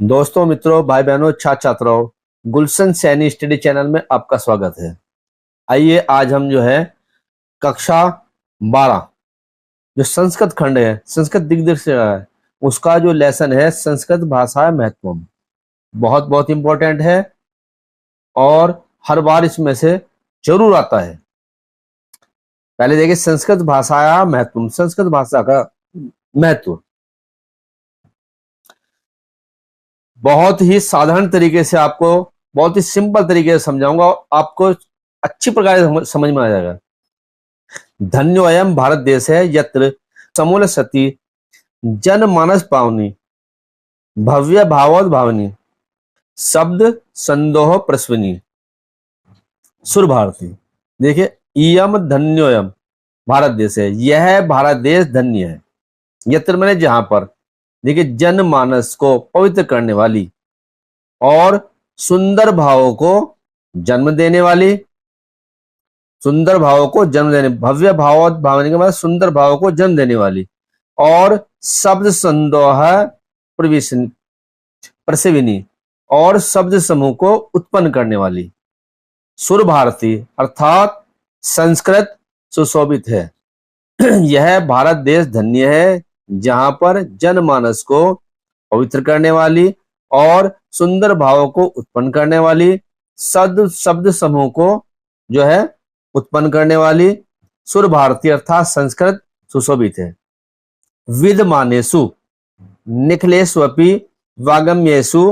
दोस्तों, मित्रों, भाई बहनों, छात्र छात्राओं, गुलशन सैनी स्टडी चैनल में आपका स्वागत है। आइए आज हम जो है कक्षा 12 जो संस्कृत खंड है, संस्कृत दिग्दर्शन है, उसका जो लेसन है संस्कृत भाषा महत्वम, बहुत बहुत इंपॉर्टेंट है और हर बार इसमें से जरूर आता है। पहले देखिए संस्कृत भाषा महत्वम, संस्कृत भाषा का महत्व। बहुत ही साधारण तरीके से आपको, बहुत ही सिंपल तरीके से समझाऊंगा और आपको अच्छी प्रकार से समझ में आ जाएगा। धन्योऽयं भारत देश है यत्र समूल सती जनमानस पावनी भव्य भावोद भावनी शब्द संदोह प्रस्विनी। सुर भारती। देखिए, इयम धन्योऽयं भारत देश है, यह भारत देश धन्य है। यत्र मैंने जहां पर, देखिए, जनमानस को पवित्र करने वाली और सुंदर भावों को जन्म देने वाली, सुंदर भावों को जन्म देने, भव्य भाव भावनी के मतलब सुंदर भावों को जन्म देने वाली और शब्द संदोह प्रसविनी और शब्द समूह को उत्पन्न करने वाली। सुर भारती अर्थात संस्कृत सुशोभित है। यह भारत देश धन्य है जहां पर जनमानस को पवित्र करने वाली और सुंदर भावों को उत्पन्न करने वाली, शब्द समूह को जो है उत्पन्न करने वाली। सुर भारती अर्थात संस्कृत सुशोभित है। विद्यमानेषु निखिलेष्वपि वागम्येषु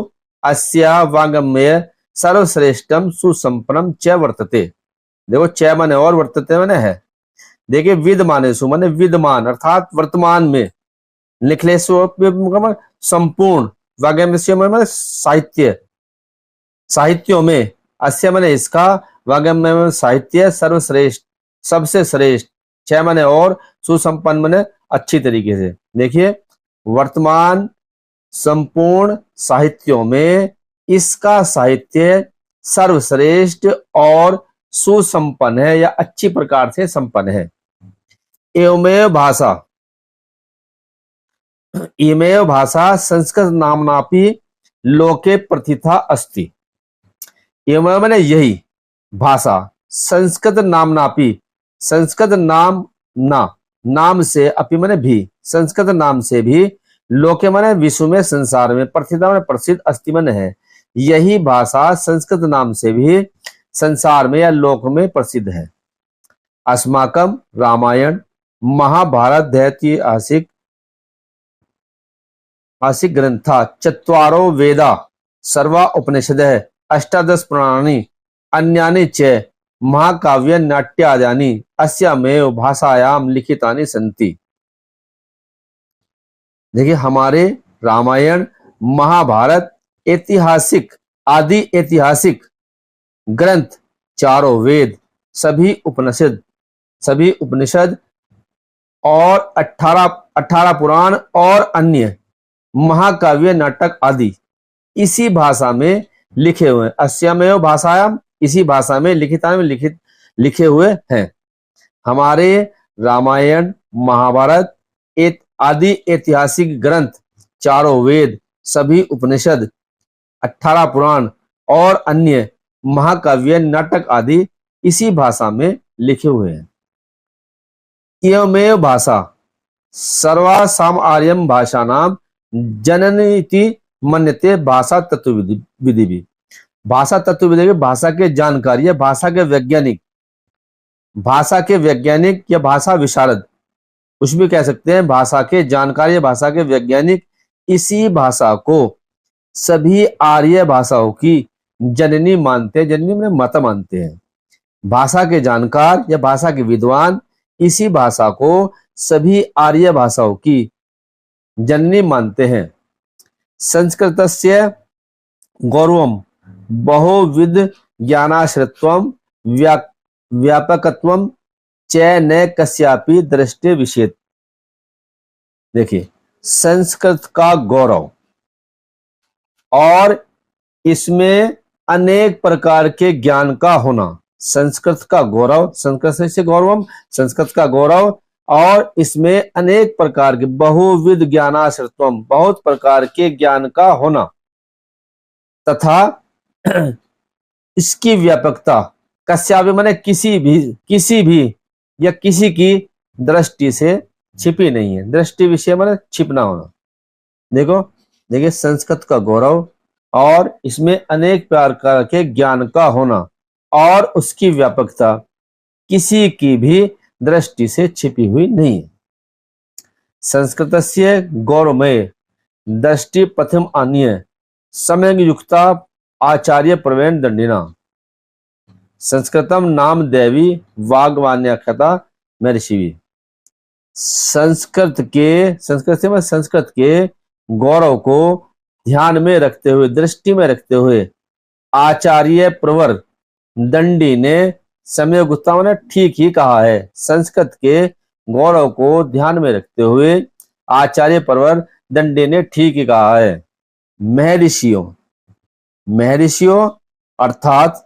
अस्या वागम्य सर्वश्रेष्ठम सुसंपन्नम च वर्तते। देखो, च माने और, वर्तते माने है। देखिए, विद्यमानेषु माने विद्यमान अर्थात वर्तमान में, निखिलेष्वपि संपूर्ण, वागम्य माने साहित्य, साहित्यों में, अस्य माने इसका, वागम्य में साहित्य, सर्वश्रेष्ठ सबसे श्रेष्ठ, छह माने और, सुसंपन्न माने अच्छी तरीके से। देखिए, वर्तमान संपूर्ण साहित्यों में इसका साहित्य सर्वश्रेष्ठ और सुसंपन्न है या अच्छी प्रकार से संपन्न है। एवमेव भाषा, इमेव भाषा संस्कृत नामनापि लोके प्रथिता अस्ति। एवमेव माने यही भाषा, संस्कृत नामनापि, संस्कृत नाम ना, नाम से, अपि माने भी, संस्कृत नाम से भी, लोके माने विश्व में, संसार में, प्रथिता माने प्रसिद्ध, अस्ति माने है। यही भाषा संस्कृत नाम से भी संसार में या लोक में प्रसिद्ध है। अस्माकम रामायण महाभारत दैतिहासिक ग्रंथा चत्वारो वेदा सर्वा उपनिषदः अष्टादश पुराणानि अन्यानि च महाकाव्य नाट्यादीनि अस्यामेव भाषायाम लिखितानि सन्ति। देखिए, हमारे रामायण, महाभारत, ऐतिहासिक, आदि ऐतिहासिक ग्रंथ, चारों वेद, सभी उपनिषद और 18 पुराण और अन्य महाकाव्य नाटक आदि इसी भाषा में लिखे हुए हैं। अस्यामेव भाषायाम, इसी भाषा में, लिखिता में लिखे हुए हैं। हमारे रामायण, महाभारत, आदि ऐतिहासिक ग्रंथ, चारों वेद, सभी उपनिषद, 18 पुराण और अन्य महाकाव्य नाटक आदि इसी भाषा में लिखे हुए हैं। इयमेव भाषा सर्वासाम आर्यम भाषानाम जननीति मन्यते। भाषा तत्वविधि भी, भाषा तत्वविधि, भाषा के जानकारी या भाषा के वैज्ञानिक, भाषा के वैज्ञानिक या भाषा विशारद, कुछ भी कह सकते हैं, भाषा के जानकारी या भाषा के वैज्ञानिक इसी भाषा को सभी आर्य भाषाओं की जननी मानते हैं। जननी में माता मानते हैं। भाषा के जानकार या भाषा के विद्वान इसी भाषा को सभी आर्य भाषाओं की जननी मानते हैं। संस्कृतस्य गौरवम बहुविध ज्ञानाश्रित्वम व्यापकत्वम च न कस्यापि दृष्टि विषेद। देखिए, संस्कृत का गौरव और इसमें अनेक प्रकार के ज्ञान का होना। संस्कृत का गौरव, संस्कृत से गौरवम, संस्कृत का गौरव और इसमें अनेक प्रकार के बहुविध ज्ञानाश्रित्वम, बहुत प्रकार के ज्ञान का होना। तथा इसकी व्यापकता कस्यापि माने किसी भी या किसी की दृष्टि से छिपी नहीं है। दृष्टि विषय माने छिपना होना। देखो, देखिए, संस्कृत का गौरव और इसमें अनेक प्रकार के ज्ञान का होना और उसकी व्यापकता किसी की भी दृष्टि से छिपी हुई नहीं है। संस्कृतस्य गौरवमय दृष्टि प्रथम अन्य सम्यग् युक्ता आचार्य प्रवीण दंडिना संस्कृतम नाम देवी वाग्वान्याख्याता महर्षि। संस्कृत से मैं संस्कृत के गौरव को ध्यान में रखते हुए, दृष्टि में रखते हुए आचार्य प्रवर दंडी ने समय गुप्ता ने ठीक ही कहा है। संस्कृत के गौरव को ध्यान में रखते हुए आचार्य प्रवर दंडी ने ठीक ही कहा है। महर्षियों अर्थात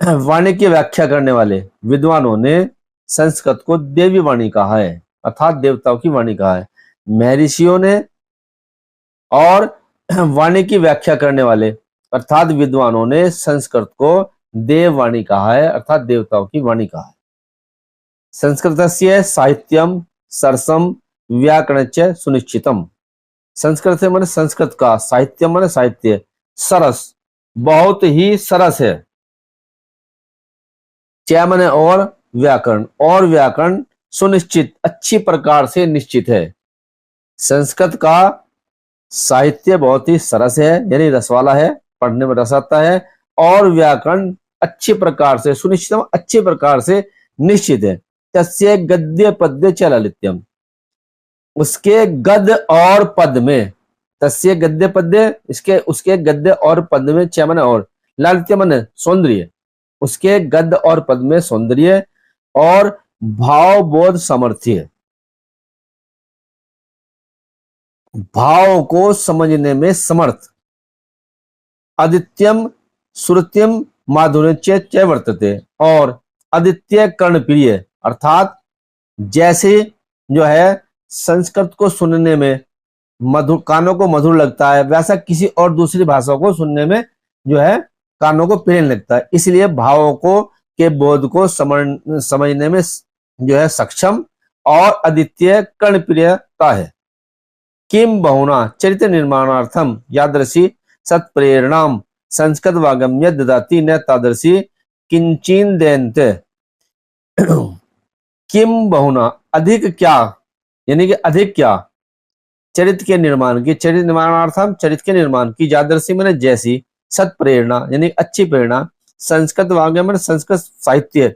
वाणी की व्याख्या करने वाले विद्वानों ने संस्कृत को देवी वाणी कहा है, अर्थात देवताओं की वाणी कहा है। महर्षियों ने और वाणी की व्याख्या करने वाले अर्थात विद्वानों ने संस्कृत को देववाणी कहा है, अर्थात देवताओं की वाणी कहा है। संस्कृतस्य साहित्यम सरसम व्याकरणच सुनिश्चितम। संस्कृत से माने संस्कृत का, साहित्यम माने साहित्य, सरस बहुत ही सरस है। च माने और व्याकरण सुनिश्चित अच्छी प्रकार से निश्चित है। संस्कृत का साहित्य बहुत ही सरस है, यानी रस वाला है, पढ़ने में रस आता है, और व्याकरण अच्छी प्रकार से सुनिश्चित, अच्छी प्रकार से निश्चित है। तस्य गद्य पद्य च ललित्यम, उसके गद्य और पद में, तस्य गद्य पद्य, उसके गद्य और पद में, च माने और, लालित्य माने सौंदर्य, उसके गद्य और पद में सौंदर्य और भाव बोध सामर्थ्य, भाव को समझने में समर्थ। आदित्यम श्रुत्यम माधुर्य च वर्तते, और आदित्य कर्ण प्रिय, अर्थात जैसे जो है संस्कृत को सुनने में मधुर, कानों को मधुर लगता है, वैसा किसी और दूसरी भाषा को सुनने में जो है कानों को प्रिय लगता है। इसलिए भावों को के बोध को समझने में जो है सक्षम और अद्वितीय कर्णप्रियता है। किम बहुना चरित्र निर्माणार्थम यादृशी सत्प्रेरणाम संस्कृत वागम्य ददाति न तादृशी किंचिन देन्ते। किम बहुना अधिक क्या, यानी कि अधिक क्या, चरित्र के निर्माण की, चरित्र निर्माणार्थम चरित्र के निर्माण की, यादृशी मैंने जैसी, सत प्रेरणा यानी अच्छी प्रेरणा, संस्कृत वाग्य मैंने संस्कृत साहित्य,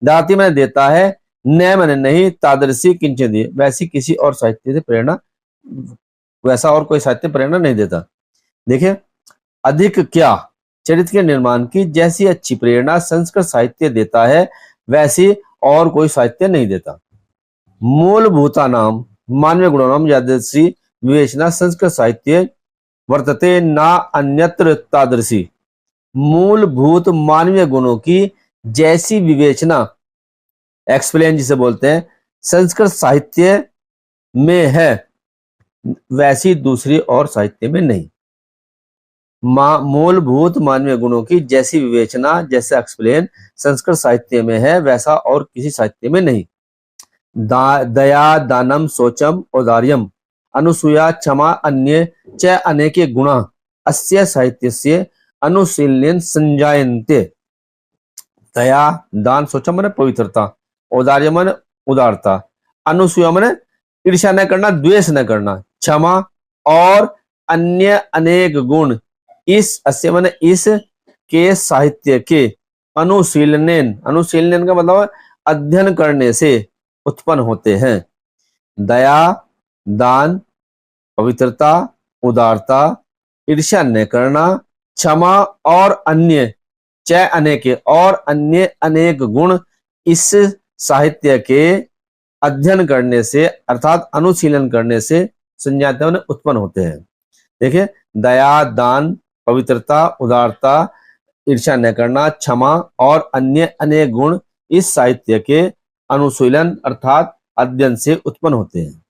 दाती मैंने देता है, न मैंने नहीं, तादृशी किंचित दी, वैसी किसी और साहित्य से प्रेरणा, वैसा और कोई साहित्य प्रेरणा नहीं देता। देखिए, अधिक क्या, चरित्र के निर्माण की जैसी अच्छी प्रेरणा संस्कृत साहित्य देता है, वैसी और कोई साहित्य नहीं देता। मूलभूता नाम मानवीय गुणों नाम यादृशी विवेचना संस्कृत साहित्य वर्तते ना अन्यत्र तादृशी। मूलभूत मानवीय गुणों की जैसी विवेचना, एक्सप्लेन जिसे बोलते हैं, संस्कृत साहित्य में है, वैसी दूसरी और साहित्य में नहीं। मूलभूत मानवीय गुणों की जैसी विवेचना, जैसे एक्सप्लेन संस्कृत साहित्य में है, वैसा और किसी साहित्य में नहीं। दया दानम शौचम औदार्यम अनुसूया क्षमा अन्य च अनेके गुणा अस्य साहित्यस्य अनुशीलन संजायन्ते। दया दान शौचम माने पवित्रता, औदार्य माने उदारता, अनुसूया माने ईर्ष्या न करना, द्वेष न करना, क्षमा और अन्य अनेक गुण इस अस्य माने इस के साहित्य के अनुशीलन का मतलब अध्ययन करने से उत्पन्न होते हैं। दया दान पवित्रता उदारता ईर्ष्या न करना क्षमा और अन्य च अनेक और अन्य अनेक गुण इस साहित्य के अध्ययन करने से अर्थात अनुशीलन करने से संज्ञाते में उत्पन्न होते हैं। देखिए, दया दान पवित्रता उदारता ईर्ष्या न करना क्षमा और अन्य अनेक गुण इस साहित्य के अनुशीलन अर्थात अध्ययन से उत्पन्न होते हैं।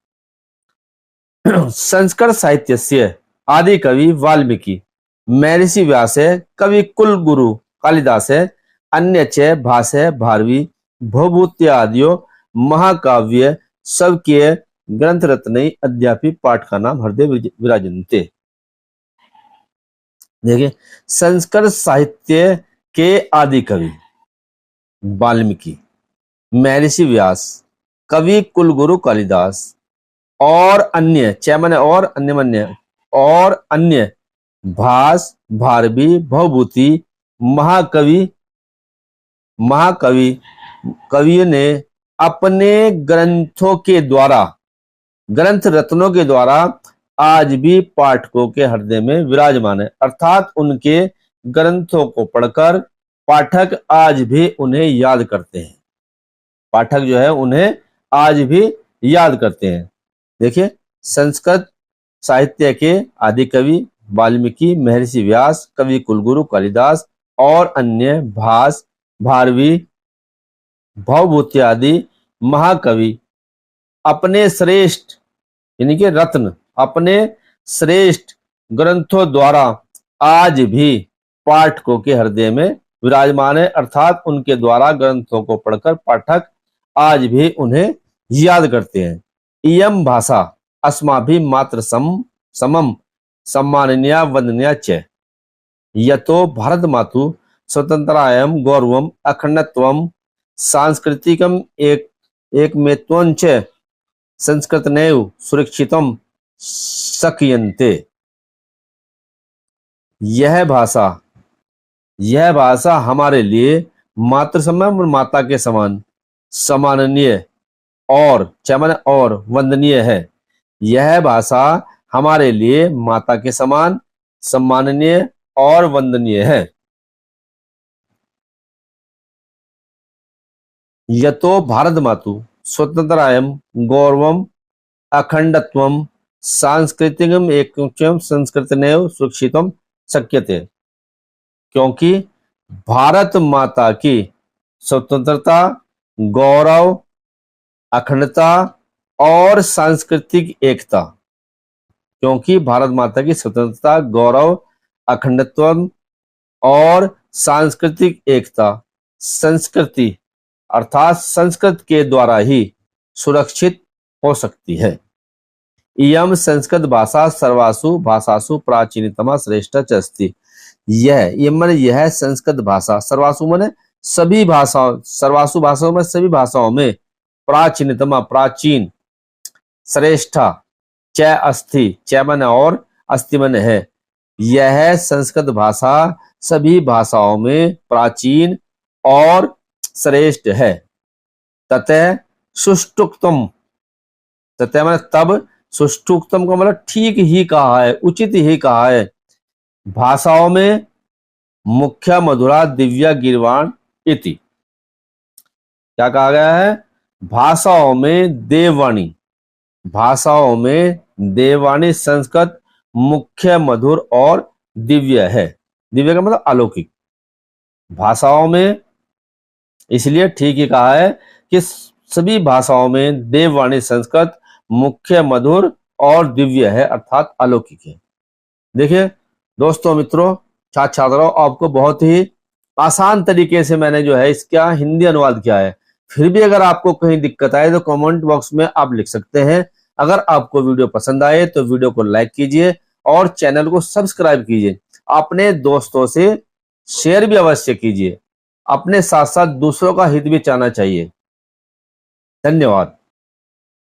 संस्कृत साहित्य से आदि कवि वाल्मीकि महर्षि व्यास है, कवि कुल गुरु कालिदास है, अन्य च भाषा भारवी भवभूति आदियो महाकाव्य सबके ग्रंथ रत्न अद्यापि पाठ का नाम हृदय विराजनते। देखिए, संस्कृत साहित्य के आदि कवि वाल्मीकि, महर्षि व्यास, कवि कुलगुरु कालिदास और अन्य चैमन्य और अन्य मन्य और अन्य भास भारवी भवभूति महाकवि कवि ने अपने ग्रंथों के द्वारा ग्रंथ रत्नों के द्वारा आज भी पाठकों के हृदय में विराजमान है। अर्थात उनके ग्रंथों को पढ़कर पाठक आज भी उन्हें याद करते हैं। पाठक जो है उन्हें आज भी याद करते हैं। देखिए, संस्कृत साहित्य के आदि कवि वाल्मीकि, महर्षि व्यास, कवि कुलगुरु कालिदास और अन्य भास भारवी भवभूति आदि महाकवि अपने श्रेष्ठ यानी कि रत्न अपने श्रेष्ठ ग्रंथों द्वारा आज भी पाठकों के हृदय में विराजमान है। अर्थात उनके द्वारा ग्रंथों को पढ़कर पाठक आज भी उन्हें याद करते हैं। इयम भाषा अस्माभि मात्र समम सम्माननीया वंदनीया च यतो भारत मातु स्वतंत्रायम गौरवम अखंडत्वम सांस्कृतिकम एकमेत्वं च संस्कृतनेव सुरक्षितम शक्यन्ते। यह भाषा हमारे लिए मातृ समान और माता के समान सम्माननीय और चमन और वंदनीय है। यह भाषा हमारे लिए माता के समान सम्माननीय और वंदनीय है। यतो भारत मातु स्वतंत्रायम गौरवम अखंडत्वम सांस्कृतिकम एकम संस्कृतनेव सुरक्षितम शक्यते। क्योंकि भारत माता की स्वतंत्रता, गौरव, अखंडता और सांस्कृतिक एकता, क्योंकि भारत माता की स्वतंत्रता, गौरव, अखंडत्व और सांस्कृतिक एकता संस्कृति अर्थात संस्कृत के द्वारा ही सुरक्षित हो सकती है। इयम संस्कृत भाषा सर्वासु भाषासु प्राचीनतमा श्रेष्ठ च अस्ति। यह संस्कृत भाषा सर्वासु माने सभी भाषाओं, सर्वासु भाषाओं में सभी भाषाओं में प्राचीनतमा प्राचीन, श्रेष्ठा च अस्ति च मन और अस्ति मन है। यह संस्कृत भाषा सभी भाषाओं में प्राचीन और श्रेष्ठ है। ततः सुष्टुक्तम, ततः मैंने तब, सुष्टुक्तम का मतलब ठीक ही कहा है, उचित ही कहा है। भाषाओं में मुख्य मधुरा दिव्या गिरवाण इति, क्या कहा गया है? भाषाओं में देववाणी, भाषाओं में देववाणी संस्कृत मुख्य मधुर और दिव्य है। दिव्य का मतलब अलौकिक। भाषाओं में इसलिए ठीक ही कहा है कि सभी भाषाओं में देववाणी संस्कृत मुख्य मधुर और दिव्य है अर्थात अलौकिक है। देखिए दोस्तों, मित्रों, छात्र छात्राओं, आपको बहुत ही आसान तरीके से मैंने जो है इसका हिंदी अनुवाद किया है। फिर भी अगर आपको कहीं दिक्कत आए तो कमेंट बॉक्स में आप लिख सकते हैं। अगर आपको वीडियो पसंद आए तो वीडियो को लाइक कीजिए और चैनल को सब्सक्राइब कीजिए। अपने दोस्तों से शेयर भी अवश्य कीजिए। अपने साथ साथ दूसरों का हित भी चाहना चाहिए। धन्यवाद।